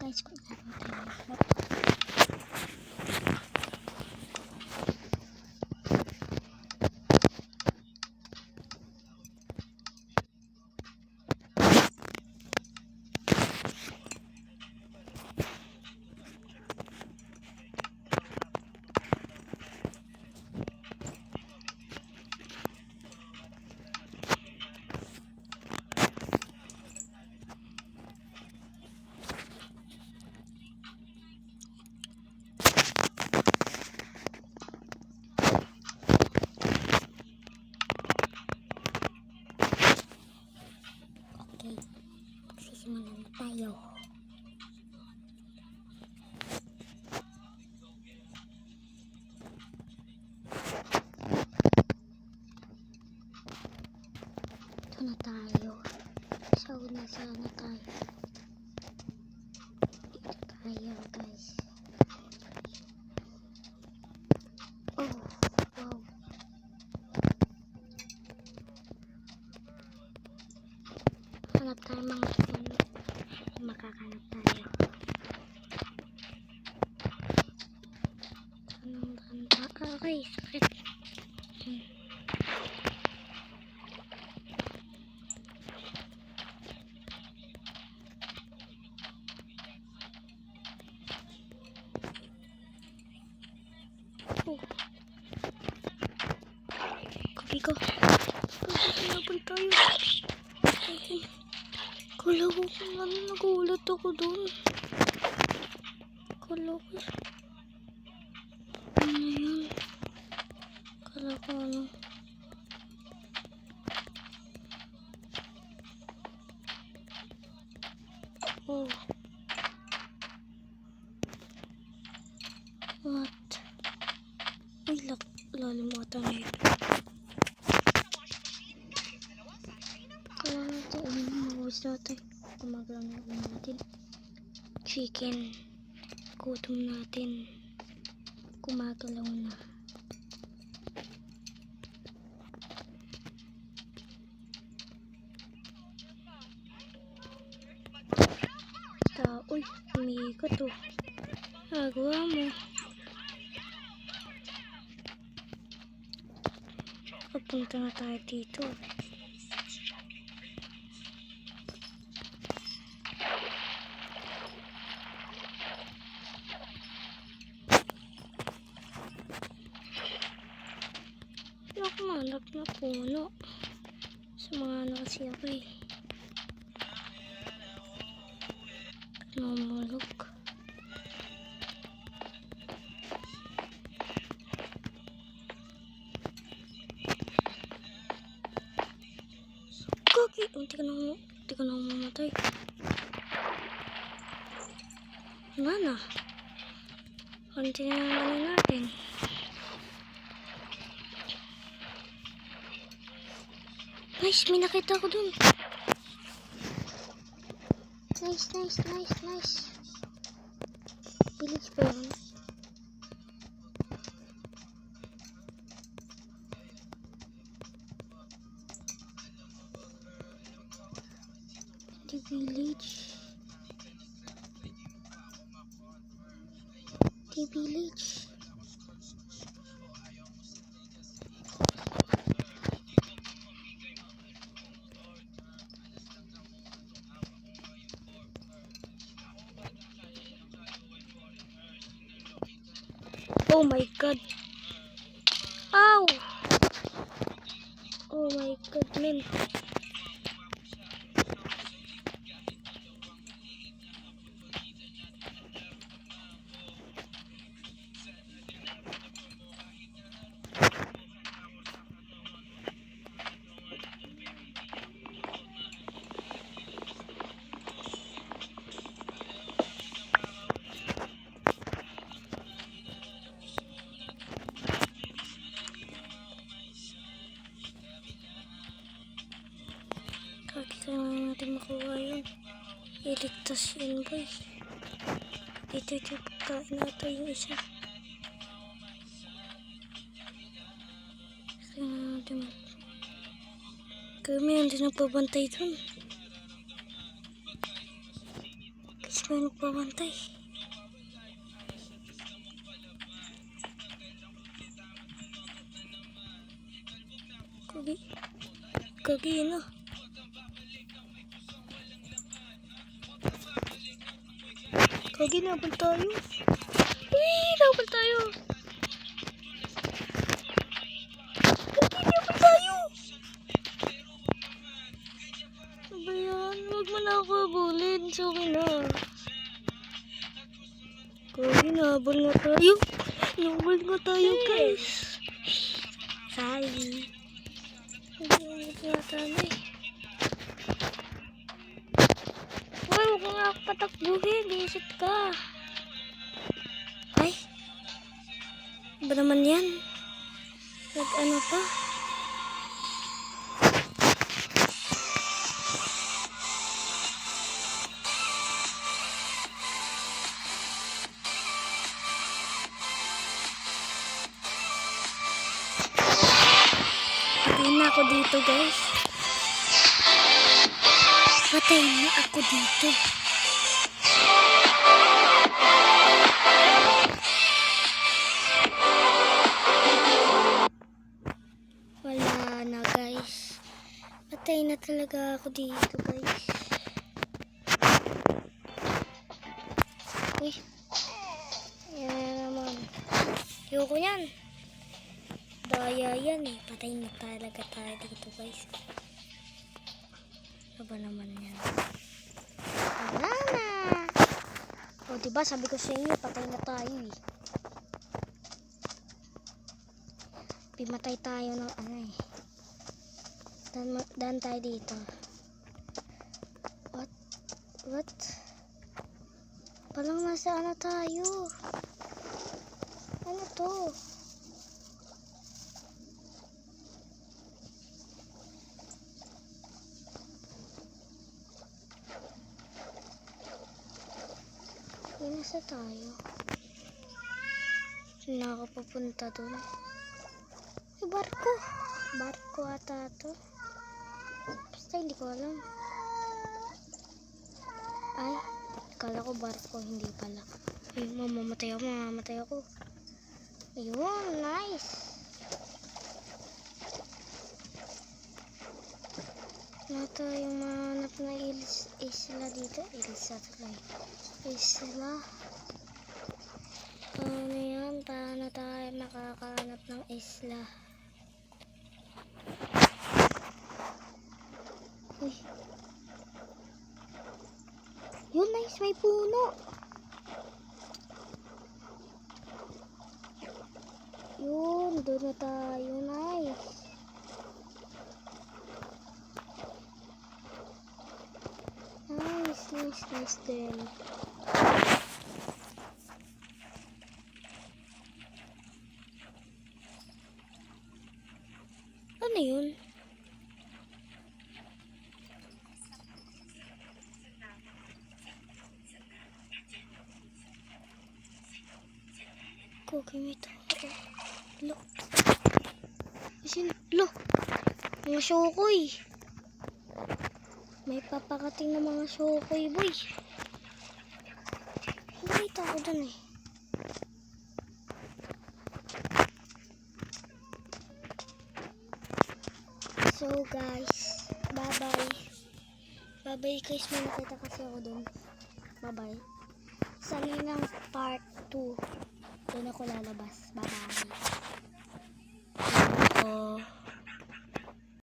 guys kung ano tayo. Okay, simulan na tayo. Ito na tayo. Sa una sana tayo. Dito tayo guys. Oh, wow. Hanap tayo mga puno. Makakanap tayo. Anong ganda? Okay, sakit. Oh. Kapi ko. Pinapan tayo. Kala ko kung ano, nagulat ako doon. Kala ko. Ano yun? Kala ko ano. Oh. What? Ay, lalim ata na ito. Kala natin, mahuhus natin. Kumagalang natin. Chicken. Gutom natin. Kumagalaw na. Uy, umiikot to. Agawa mo. Papunta na tayo dito. Ako manap na puno. Sa mga ano kasi ako eh. Namulog. Kaki! Hindi ka na mamatay. Wala na. Hindi na ano natin. Nice! May nakita ko dun. Nice. Village pa yun. The village. The village. Oh my god. Ow! Oh my god, man. Kailangan natin makuha yun. Iligtas yun boy. Ito pagkain natin yung isa. Kailangan natin kami hindi nagpabantay dun. Kasi may nagpapantay. Kagi na. Kagi na ba tayo? Uy, dapat tayo. Kagi na ba tayo? Ano ba yan? Huwag mo na ako abulin. Sorry na. Kagi na, habol nga tayo. Nabol nga tayo, guys. Sorry. Hindi nga tayo eh. Uy, huwag mo nga ako patakbuhin. Bisit ka. Ay. Ba naman yan? Nag-ano pa? Patay na ako dito, guys. Patay na ako dito. Wala na, guys. Patay na talaga ako dito, guys. Uy. Yan naman. Ayoko yan. Daya yan eh. Patay na talaga tayo dito, guys. Ano ba naman yan? Wala na. O, diba? Sabi ko sa inyo, patay na tayo eh. Pimatay tayo ng ano eh. Dan tayo dito. What? Palang nasa ano tayo? Ano to? Nasa tayo? Saan ako papunta dun? Ay, barko. Barko ata to. Basta hindi ko alam. Ay, kala ko barko, hindi pala. Ay, mamamatay ako. Ayun, nice. Wala tayong mahanap na isla dito. Isla. Ano yan? Paano tayo makakahanap ng isla? Uy. Yun, nice. May puno. Yun, doon na tayo. Nice. Nice din. Ano yun? Kukimita ako. Lo. Lo. Mga syokoy. May papakating na mga syokoy, boy. Nakita ko dun eh. So guys, bye-bye. Bye-bye guys, may nakita kasi ako dun. Bye-bye. Sa ng part 2, doon ako lalabas. Bye-bye.